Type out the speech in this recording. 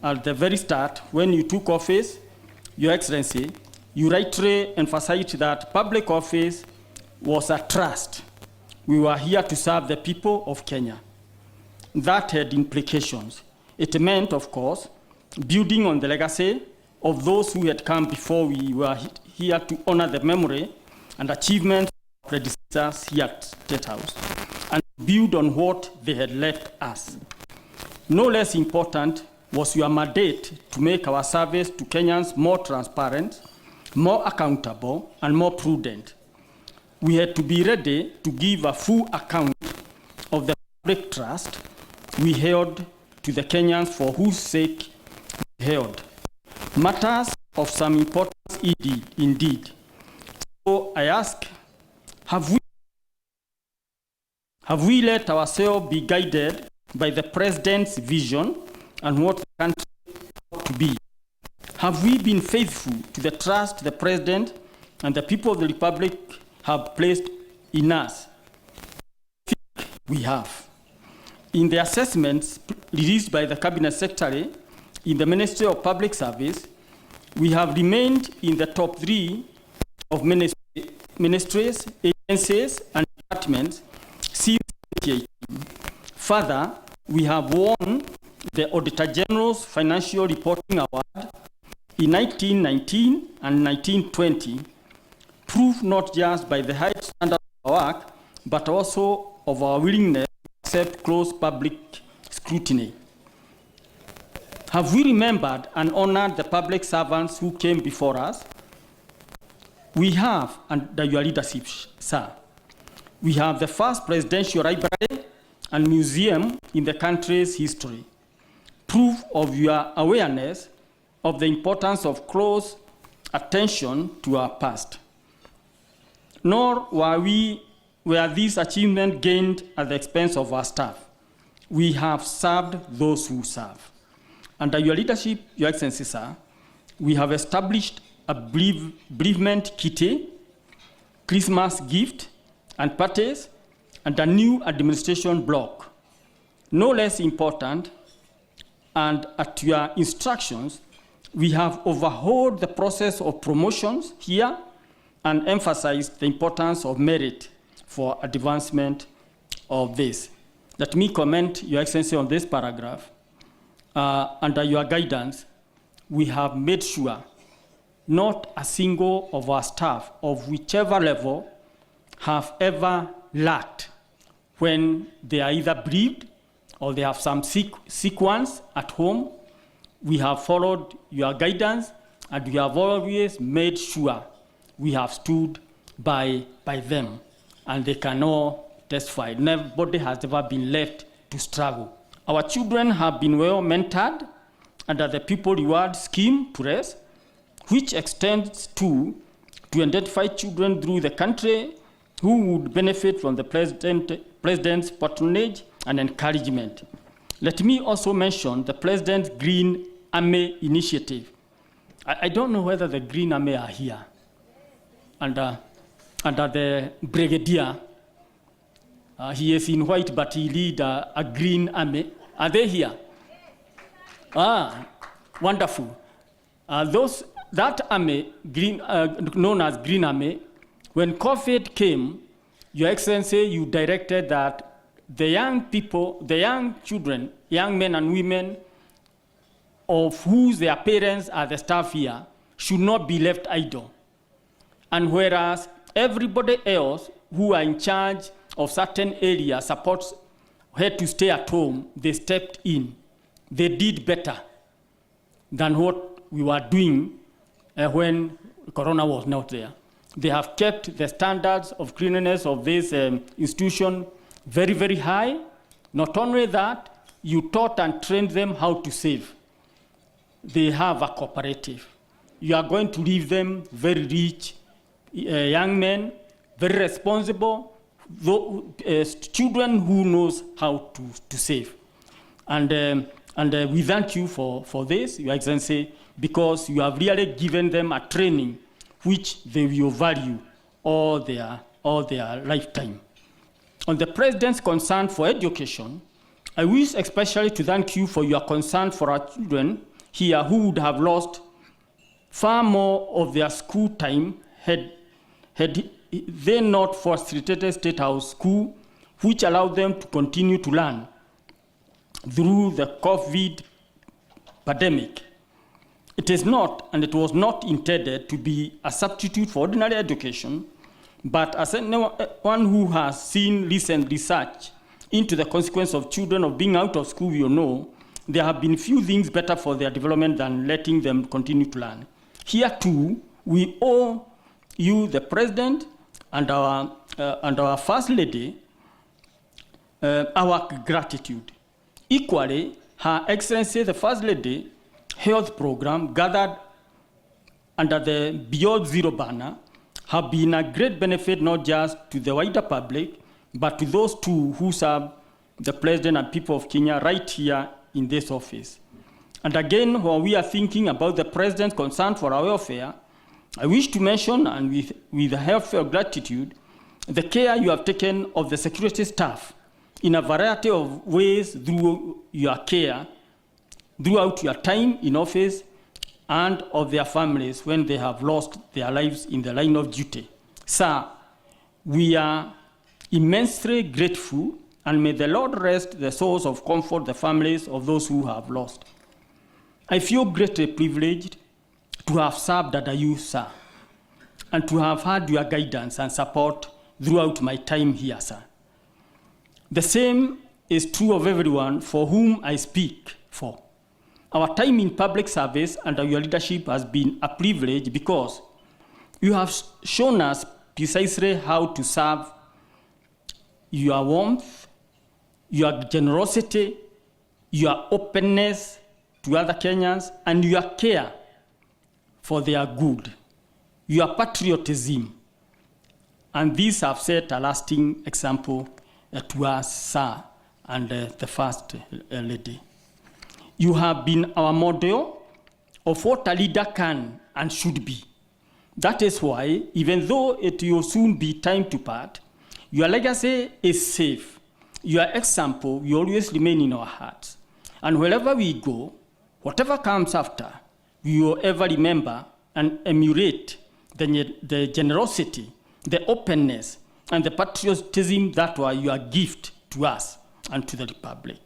at the very start, when you took office, Your Excellency, you rightly emphasized that public office was a trust. We were here to serve the people of Kenya. That had implications. It meant, of course, building on the legacy of those who had come before. We were here to honor the memory and achievements of predecessors here at State House and build on what they had left us. No less important was your mandate to make our service to Kenyans more transparent, more accountable, and more prudent. We had to be ready to give a full account of the public trust we held to the Kenyans for whose sake we held. Matters of some importance indeed. So I ask, have we let ourselves be guided by the President's vision and what the country ought to be? Have we been faithful to the trust the President and the people of the Republic have placed in us? I think we have. In the assessments released by the Cabinet Secretary in the Ministry of Public Service, we have remained in the top 3 of ministries, agencies, and departments since 2018. Further, we have won the Auditor General's Financial Reporting Award in 1919 and 1920, proof not just by the high standard of our work, but also of our willingness to accept close public scrutiny. Have we remembered and honored the public servants who came before us? We have, under your leadership, sir. We have the first presidential library and museum in the country's history, proof of your awareness of the importance of close attention to our past. Nor were these achievements gained at the expense of our staff. We have served those who serve. Under your leadership, Your Excellency, sir, we have established a bereavement kitty, Christmas gift and parties, and a new administration block. No less important, and at your instructions, we have overhauled the process of promotions here and emphasized the importance of merit for advancement of this. Let me comment, Your Excellency, on this paragraph. Under your guidance, we have made sure not a single of our staff of whichever level have ever lacked when they are either bereaved or they have some sick ones at home. We have followed your guidance and we have always made sure we have stood by them, and they can all testify. Nobody has ever been left to struggle. Our children have been well mentored under the People Reward Scheme, PURES, which extends to identify children through the country who would benefit from the President's patronage and encouragement. Let me also mention the President's Green Army initiative. I don't know whether the Green Army are here. Under the Brigadier, he is in white, but he leads a Green Army. Are they here? Ah, wonderful. That army, known as Green Army, when COVID came, Your Excellency, you directed that the young people, the young children, young men and women of whose their parents are the staff here should not be left idle. And whereas everybody else who are in charge of certain areas supports had to stay at home, they stepped in. They did better than what we were doing when Corona was not there. They have kept the standards of cleanliness of this institution very, very high. Not only that, you taught and trained them how to save. They have a cooperative. You are going to leave them very rich young men, very responsible, children who knows how to save. And we thank you for this, Your Excellency, because you have really given them a training which they will value all their lifetime. On the President's concern for education, I wish especially to thank you for your concern for our children here who would have lost far more of their school time had they not facilitated State House School, which allowed them to continue to learn through the COVID pandemic. It is not, and it was not intended to be a substitute for ordinary education, but as anyone who has seen recent research into the consequence of children of being out of school will know, there have been few things better for their development than letting them continue to learn. Here too, we owe you, the President, and our First Lady, our gratitude. Equally, Her Excellency, the First Lady, health program gathered under the Beyond Zero banner have been a great benefit not just to the wider public, but to those too who serve the President and people of Kenya right here in this office. And again, while we are thinking about the President's concern for our welfare, I wish to mention, and with a heartfelt gratitude, the care you have taken of the security staff in a variety of ways through your care, throughout your time in office, and of their families when they have lost their lives in the line of duty. Sir, we are immensely grateful, and may the Lord rest the souls of comfort the families of those who have lost. I feel greatly privileged to have served under you, sir, and to have had your guidance and support throughout my time here, sir. The same is true of everyone for whom I speak for. Our time in public service under your leadership has been a privilege because you have shown us precisely how to serve. Your warmth, your generosity, your openness to other Kenyans, and your care for their good, your patriotism. And these have set a lasting example to us, sir, and the First Lady. You have been our model of what a leader can and should be. That is why, even though it will soon be time to part, your legacy is safe. Your example will always remain in our hearts. And wherever we go, whatever comes after, we will ever remember and emulate the generosity, the openness, and the patriotism that were your gift to us and to the Republic.